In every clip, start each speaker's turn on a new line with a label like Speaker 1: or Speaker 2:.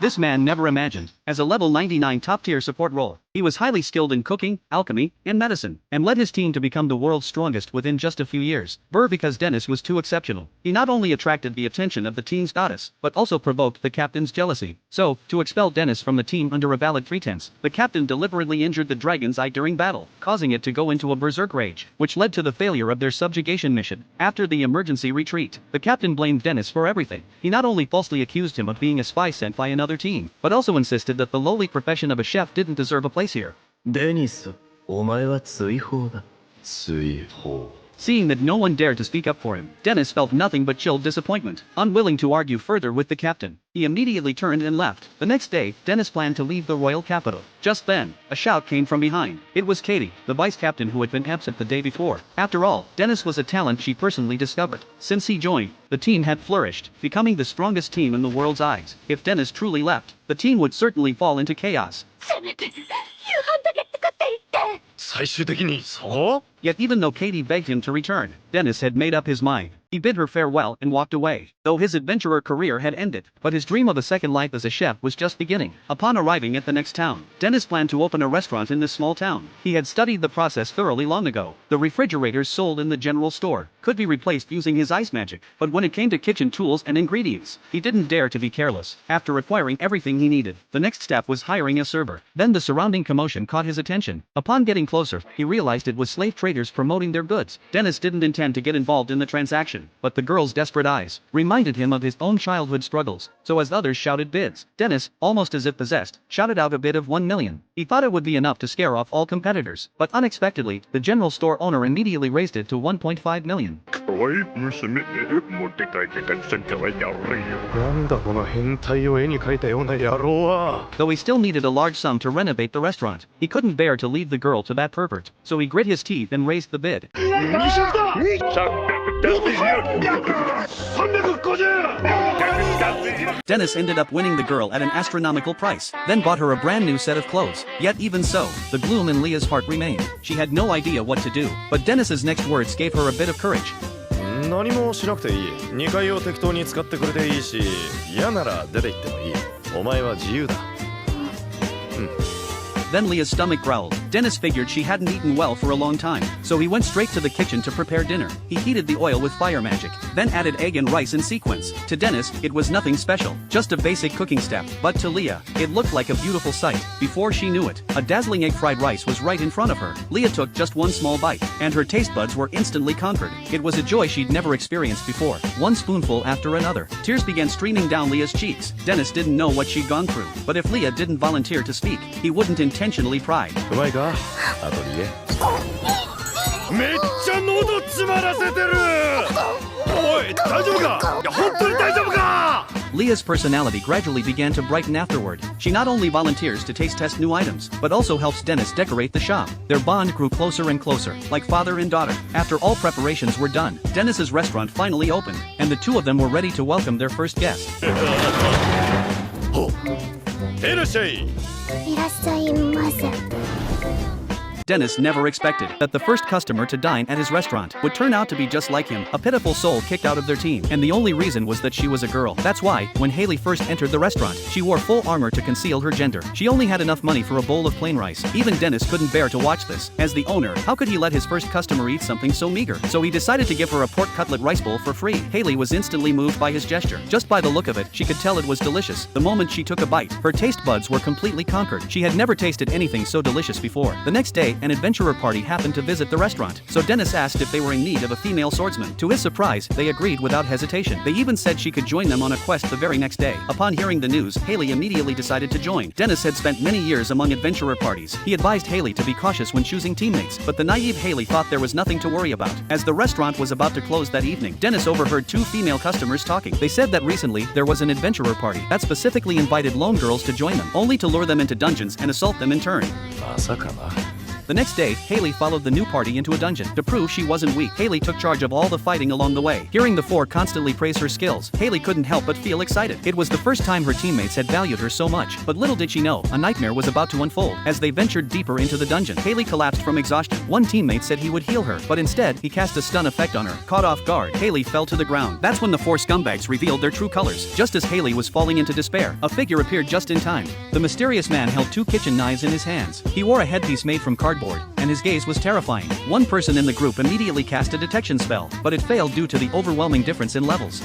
Speaker 1: This man never imagined, as a level 99 top-tier support role, he was highly skilled in cooking, alchemy, and medicine, and led his team to become the world's strongest within just a few years. Because Dennis was too exceptional, he not only attracted the attention of the team's goddess, but also provoked the captain's jealousy. So, to expel Dennis from the team under a valid pretense, the captain deliberately injured the dragon's eye during battle, causing it to go into a berserk rage, which led to the failure of their subjugation mission. After the emergency retreat, the captain blamed Dennis for everything. He not only falsely accused him of being a spy sent by another team, but also insisted that the lowly profession of a chef didn't deserve a place here.
Speaker 2: デニス、お前は追放だ。追放。
Speaker 1: Seeing that no one dared to speak up for him, Dennis felt nothing but chilled disappointment. Unwilling to argue further with the captain, he immediately turned and left. The next day, Dennis planned to leave the royal capital. Just then, a shout came from behind. It was Katie, the vice captain who had been absent the day before. After all, Dennis was a talent she personally discovered. Since he joined, the team had flourished, becoming the strongest team in the world's eyes. If Dennis truly left, the team would certainly fall into chaos.
Speaker 3: せめて夕飯だけ作っていって。
Speaker 2: 最終的にそう？
Speaker 1: Yet even though Katie begged him to return, Dennis had made up his mind. He bid her farewell and walked away. Though his adventurer career had ended, but his dream of a second life as a chef was just beginning. Upon arriving at the next town, Dennis planned to open a restaurant in this small town. He had studied the process thoroughly long ago. The refrigerators sold in the general store could be replaced using his ice magic, but when it came to kitchen tools and ingredients, he didn't dare to be careless. After acquiring everything he needed, the next step was hiring a server. Then the surrounding commotion caught his attention. Upon getting closer, he realized it was slave traders promoting their goods. Dennis didn't intend to get involved in the transaction, but the girl's desperate eyes reminded him of his own childhood struggles. So as others shouted bids, Dennis, almost as if possessed, shouted out a bid of 1 million. He thought it would be enough to scare off all competitors, but unexpectedly, the general store owner immediately raised it to 1.5 million.
Speaker 2: なんだこの変態を絵に描いたような野郎は。
Speaker 1: Though he still needed a large sum to renovate the restaurant, he couldn't bear to leave the girl to that pervert, so he grit his teeth and raised the bid. Dennis ended up winning the girl at an astronomical price, then bought her a brand new set of clothes. Yet even so, the gloom in Leah's heart remained. She had no idea what to do, but Dennis's next words gave her a bit of courage.
Speaker 2: 何もしなくていい。2階を適当に使ってくれていいし、嫌なら出て行ってもいい。お前は自由だ。
Speaker 1: Then Leah's stomach growled. Dennis figured she hadn't eaten well for a long time, so he went straight to the kitchen to prepare dinner. He heated the oil with fire magic, then added egg and rice in sequence. To Dennis, it was nothing special, just a basic cooking step, but to Leah, it looked like a beautiful sight. Before she knew it, a dazzling egg fried rice was right in front of her. Leah took just one small bite, and her taste buds were instantly conquered. It was a joy she'd never experienced before. One spoonful after another, tears began streaming down Leah's cheeks. Dennis didn't know what she'd gone through, but if Leah didn't volunteer to speak, he wouldn't intentionally pry.
Speaker 2: うまいか？後で言え。めっちゃ喉詰まらせてる。おい、大丈夫か？いや、本当に大丈夫か？
Speaker 1: Leah's personality gradually began to brighten afterward. She not only volunteers to taste test new items, but also helps Dennis decorate the shop. Their bond grew closer and closer, like father and daughter. After all preparations were done, Dennis's restaurant finally opened, and the two of them were ready to welcome their first guest.
Speaker 2: ほう。いらっしゃい。
Speaker 3: いらっしゃいませ。
Speaker 1: Dennis never expected that the first customer to dine at his restaurant would turn out to be just like him, a pitiful soul kicked out of their team, and the only reason was that she was a girl. That's why, when Haley first entered the restaurant, she wore full armor to conceal her gender. She only had enough money for a bowl of plain rice. Even Dennis couldn't bear to watch this. As the owner, how could he let his first customer eat something so meager? So he decided to give her a pork cutlet rice bowl for free. Haley was instantly moved by his gesture. Just by the look of it, she could tell it was delicious. The moment she took a bite, her taste buds were completely conquered. She had never tasted anything so delicious before. The next day, an adventurer party happened to visit the restaurant, so Dennis asked if they were in need of a female swordsman. To his surprise, they agreed without hesitation. They even said she could join them on a quest the very next day. Upon hearing the news, Haley immediately decided to join. Dennis had spent many years among adventurer parties. He advised Haley to be cautious when choosing teammates, but the naive Haley thought there was nothing to worry about. As the restaurant was about to close that evening, Dennis overheard two female customers talking. They said that recently, there was an adventurer party that specifically invited lone girls to join them, only to lure them into dungeons and assault them in turn.
Speaker 2: まさかな。
Speaker 1: The next day, Haley followed the new party into a dungeon. To prove she wasn't weak, Haley took charge of all the fighting along the way. Hearing the four constantly praise her skills, Haley couldn't help but feel excited. It was the first time her teammates had valued her so much. But little did she know, a nightmare was about to unfold. As they ventured deeper into the dungeon, Haley collapsed from exhaustion. One teammate said he would heal her, but instead, he cast a stun effect on her. Caught off guard, Haley fell to the ground. That's when the four scumbags revealed their true colors. Just as Haley was falling into despair, a figure appeared just in time. The mysterious man held two kitchen knives in his hands. He wore a headpiece made from cardboard, and his gaze was terrifying. One person in the group immediately cast a detection spell, but it failed due to the overwhelming difference in levels.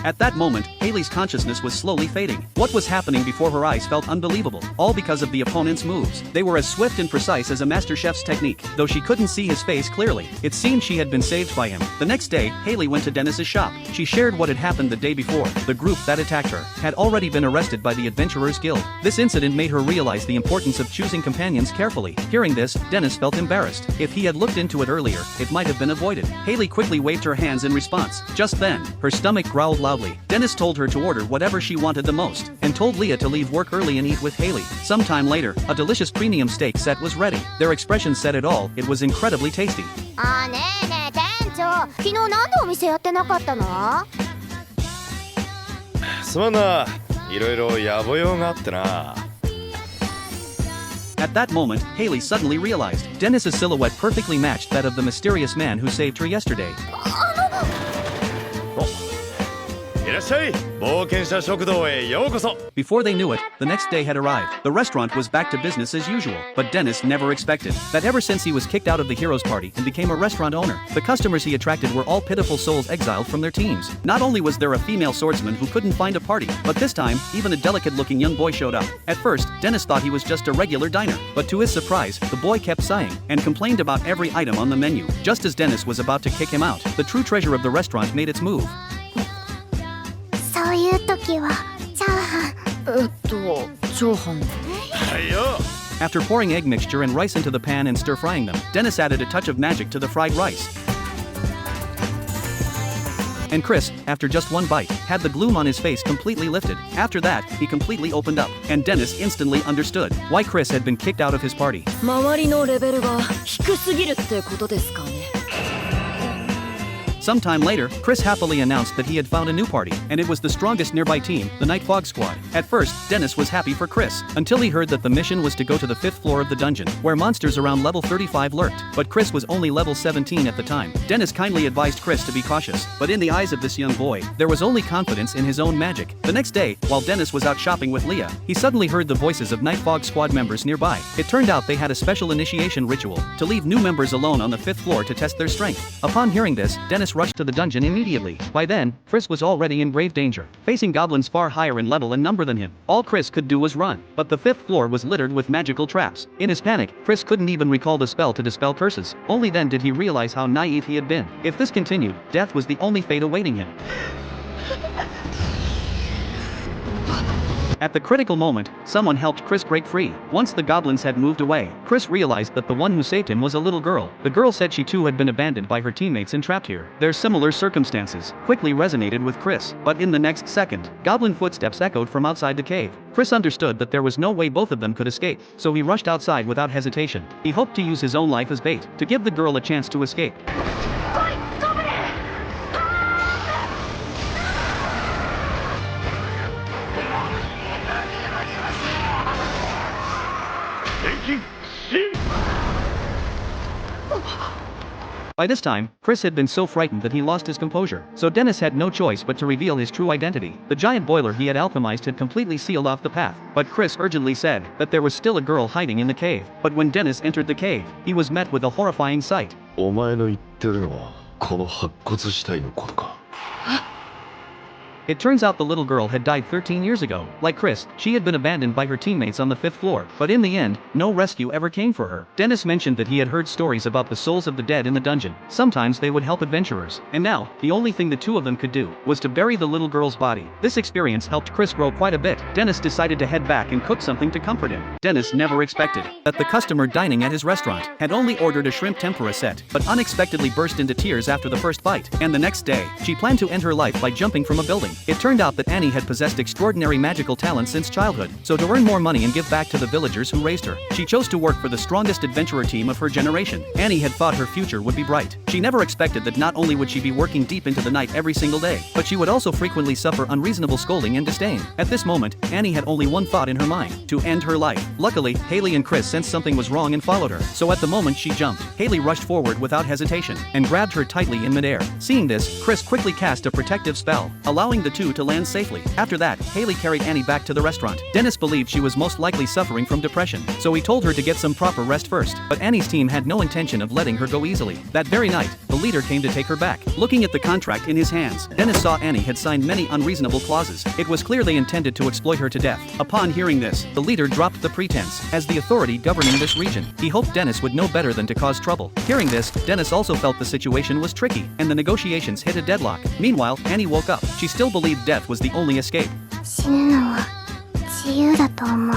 Speaker 1: At that moment, Haley's consciousness was slowly fading. What was happening before her eyes felt unbelievable, all because of the opponent's moves. They were as swift and precise as a master chef's technique, though she couldn't see his face clearly. It seemed she had been saved by him. The next day, Haley went to Dennis's shop. She shared what had happened the day before. The group that attacked her had already been arrested by the Adventurers Guild. This incident made her realize the importance of choosing companions carefully. Hearing this, Dennis felt embarrassed. If he had looked into it earlier, it might have been avoided. Haley quickly waved her hands in response. Just then, her stomach growled loudly. Dennis told her to order whatever she wanted the most, and told Leah to leave work early and eat with Haley. Sometime later, a delicious premium steak set was ready. Their expressions said it all, it was incredibly tasty.
Speaker 3: ねえねえ店長、昨日なんでお店やってなかったの？
Speaker 2: すまんな、いろいろ野暮用があってな。
Speaker 1: At that moment, Haley suddenly realized Dennis's silhouette perfectly matched that of the mysterious man who saved her yesterday.
Speaker 2: いらっしゃい、冒険者食堂へようこそ。
Speaker 1: Before they knew it, the next day had arrived. The restaurant was back to business as usual, but Dennis never expected that ever since he was kicked out of the heroes party and became a restaurant owner, the customers he attracted were all pitiful souls exiled from their teams. Not only was there a female swordsman who couldn't find a party, but this time, even a delicate-looking young boy showed up. At first, Dennis thought he was just a regular diner, but to his surprise, the boy kept sighing and complained about every item on the menu. Just as Dennis was about to kick him out, the true treasure of the restaurant made its move.
Speaker 3: そういう時はチャーハン。
Speaker 4: チャーハン。
Speaker 2: はいよ。
Speaker 1: After pouring egg mixture and rice into the pan and stir-frying them, Dennis added a touch of magic to the fried rice. And Chris, after just one bite, had the gloom on his face completely lifted. After that, he completely opened up, and Dennis instantly understood why Chris had been kicked out of his party.
Speaker 4: 周りのレベルが低すぎるってことですかね。
Speaker 1: Sometime later, Chris happily announced that he had found a new party, and it was the strongest nearby team, the Night Fog Squad. At first, Dennis was happy for Chris, until he heard that the mission was to go to the 5th floor of the dungeon, where monsters around level 35 lurked. But Chris was only level 17 at the time. Dennis kindly advised Chris to be cautious, but in the eyes of this young boy, there was only confidence in his own magic. The next day, while Dennis was out shopping with Leah, he suddenly heard the voices of Night Fog Squad members nearby. It turned out they had a special initiation ritual to leave new members alone on the 5th floor to test their strength. Upon hearing this, Dennis rushed to the dungeon immediately. By then, Chris was already in grave danger, facing goblins far higher in level and number than him. All Chris could do was run, but the 5th floor was littered with magical traps. In his panic, Chris couldn't even recall the spell to dispel curses. Only then did he realize how naive he had been. If this continued, death was the only fate awaiting him. At the critical moment, someone helped Chris break free. Once the goblins had moved away, Chris realized that the one who saved him was a little girl. The girl said she too had been abandoned by her teammates and trapped here. Their similar circumstances quickly resonated with Chris, but in the next second, goblin footsteps echoed from outside the cave. Chris understood that there was no way both of them could escape, so he rushed outside without hesitation. He hoped to use his own life as bait, to give the girl a chance to escape. By this time, Chris had been so frightened that he lost his composure, so Dennis had no choice but to reveal his true identity. The giant boiler he had alchemized had completely sealed off the path, but Chris urgently said that there was still a girl hiding in the cave. But when Dennis entered the cave, he was met with a horrifying sight.
Speaker 2: お前の言ってるのはこの白骨死体のことか。
Speaker 1: It turns out the little girl had died 13 years ago. Like Chris, she had been abandoned by her teammates on the 5th floor, but in the end, no rescue ever came for her. Dennis mentioned that he had heard stories about the souls of the dead in the dungeon. Sometimes they would help adventurers, and now, the only thing the two of them could do was to bury the little girl's body. This experience helped Chris grow quite a bit. Dennis decided to head back and cook something to comfort him. Dennis never expected that the customer dining at his restaurant had only ordered a shrimp tempura set, but unexpectedly burst into tears after the first bite, and the next day, she planned to end her life by jumping from a building. It turned out that Annie had possessed extraordinary magical talent since childhood, so to earn more money and give back to the villagers who raised her, she chose to work for the strongest adventurer team of her generation. Annie had thought her future would be bright. She never expected that not only would she be working deep into the night every single day, but she would also frequently suffer unreasonable scolding and disdain. At this moment, Annie had only one thought in her mind: to end her life. Luckily, Haley and Chris sensed something was wrong and followed her, so at the moment she jumped, Haley rushed forward without hesitation and grabbed her tightly in midair. Seeing this, Chris quickly cast a protective spell, allowing the two to land safely. After that, Haley carried Annie back to the restaurant. Dennis believed she was most likely suffering from depression, so he told her to get some proper rest first, but Annie's team had no intention of letting her go easily. That very night, the leader came to take her back. Looking at the contract in his hands, Dennis saw Annie had signed many unreasonable clauses. It was clear they intended to exploit her to death. Upon hearing this, the leader dropped the pretense. As the authority governing this region, he hoped Dennis would know better than to cause trouble. Hearing this, Dennis also felt the situation was tricky, and the negotiations hit a deadlock. Meanwhile, Annie woke up. She still believed death was the only escape.
Speaker 3: 死ぬのは自由だと思う。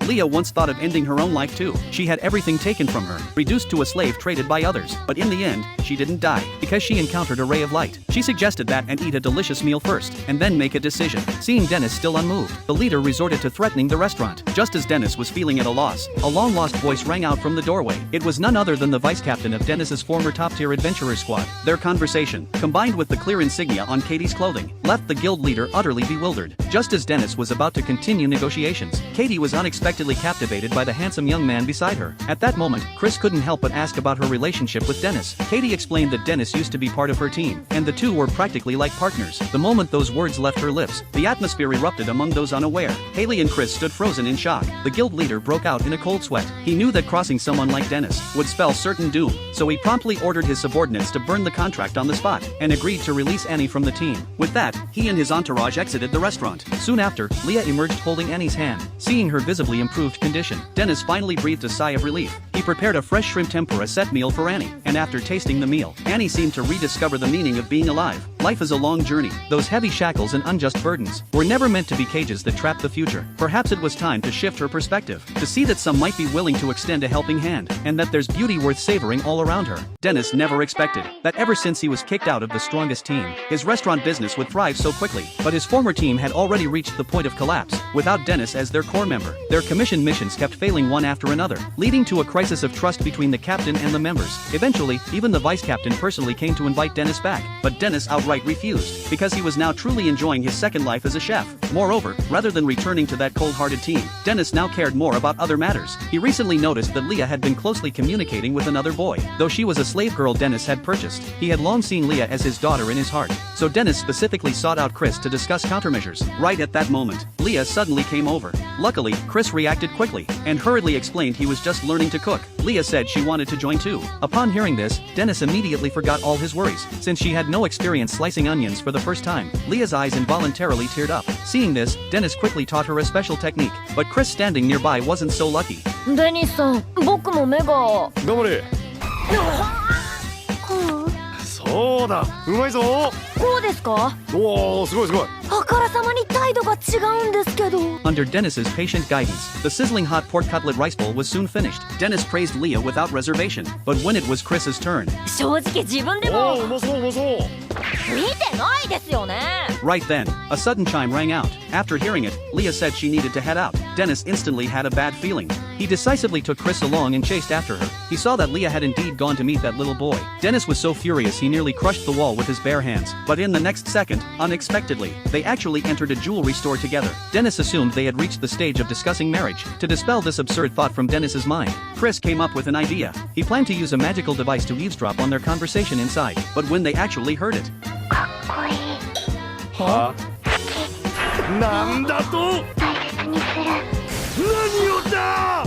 Speaker 1: Leah once thought of ending her own life too. She had everything taken from her, reduced to a slave traded by others. But in the end, she didn't die, because she encountered a ray of light. She suggested that and eat a delicious meal first, and then make a decision. Seeing Dennis still unmoved, the leader resorted to threatening the restaurant. Just as Dennis was feeling at a loss, a long-lost voice rang out from the doorway. It was none other than the vice-captain of Dennis's former top-tier adventurer squad. Their conversation, combined with the clear insignia on Katie's clothing, left the guild leader utterly bewildered. Just as Dennis was about to continue negotiations, Katie was unexpectedly captivated by the handsome young man beside her. At that moment, Chris couldn't help but ask about her relationship with Dennis. Katie explained that Dennis used to be part of her team, and the two were practically like partners. The moment those words left her lips, the atmosphere erupted among those unaware. Haley and Chris stood frozen in shock. The guild leader broke out in a cold sweat. He knew that crossing someone like Dennis would spell certain doom, so he promptly ordered his subordinates to burn the contract on the spot, and agreed to release Annie from the team. With that, he and his entourage exited the restaurant. Soon after, Leah emerged holding Annie's hand. Seeing her visibly improved condition, Dennis finally breathed a sigh of relief. He prepared a fresh shrimp tempura set meal for Annie, and after tasting the meal, Annie seemed to rediscover the meaning of being alive. Life is a long journey. Those heavy shackles and unjust burdens were never meant to be cages that trap the future. Perhaps it was time to shift her perspective, to see that some might be willing to extend a helping hand, and that there's beauty worth savoring all around her. Dennis never expected that ever since he was kicked out of the strongest team, his restaurant business would thrive so quickly, but his former team had already reached the point of collapse, without Dennis as their core member. Their commission missions kept failing one after another, leading to a crisis of trust between the captain and the members. Eventually, even the vice-captain personally came to invite Dennis back, but Dennis outright refused, because he was now truly enjoying his second life as a chef. Moreover, rather than returning to that cold-hearted team, Dennis now cared more about other matters. He recently noticed that Leah had been closely communicating with another boy. Though she was a slave girl Dennis had purchased, he had long seen Leah as his daughter in his heart. So Dennis specifically sought out Chris to discuss countermeasures. Right at that moment, Leah suddenly came over. Luckily, Chris reacted quickly, and hurriedly explained he was just learning to cook. Leah said she wanted to join too. Upon hearing this, Dennis immediately forgot all his worries, since she had no experience slicing onions for the first time. Leah's eyes involuntarily teared up. Seeing this, Dennis quickly taught her a special technique, but Chris standing nearby wasn't so lucky.
Speaker 4: デニスさん、僕も目が。
Speaker 2: 頑張れ。
Speaker 3: こう
Speaker 2: そうだ、うまいぞ。
Speaker 4: こうですか？
Speaker 2: おお、すごいすごい。
Speaker 4: あからさまに態度が違うんですけど。
Speaker 1: Under Dennis's patient guidance, the sizzling hot pork cutlet rice bowl was soon finished. Dennis praised Leah without reservation, but when it was Chris's turn,
Speaker 4: 正直自分で
Speaker 2: お
Speaker 4: も
Speaker 2: お、うまそううまそう。
Speaker 4: 見てないですよね。
Speaker 1: right then, a sudden chime rang out. After hearing it, Leah said she needed to head out. Dennis instantly had a bad feeling. He decisively took Chris along and chased after her. He saw that Leah had indeed gone to meet that little boy. Dennis was so furious he nearly crushed the wall with his bare hands. But in the next second, unexpectedly, they actually entered a jewelry store together. Dennis assumed they had reached the stage of discussing marriage. To dispel this absurd thought from Dennis's mind, Chris came up with an idea. He planned to use a magical device to eavesdrop on their conversation inside. But when they actually heard it,
Speaker 3: かっこいい。
Speaker 2: は？なんだと？
Speaker 3: 大切にする。
Speaker 2: 何をだ！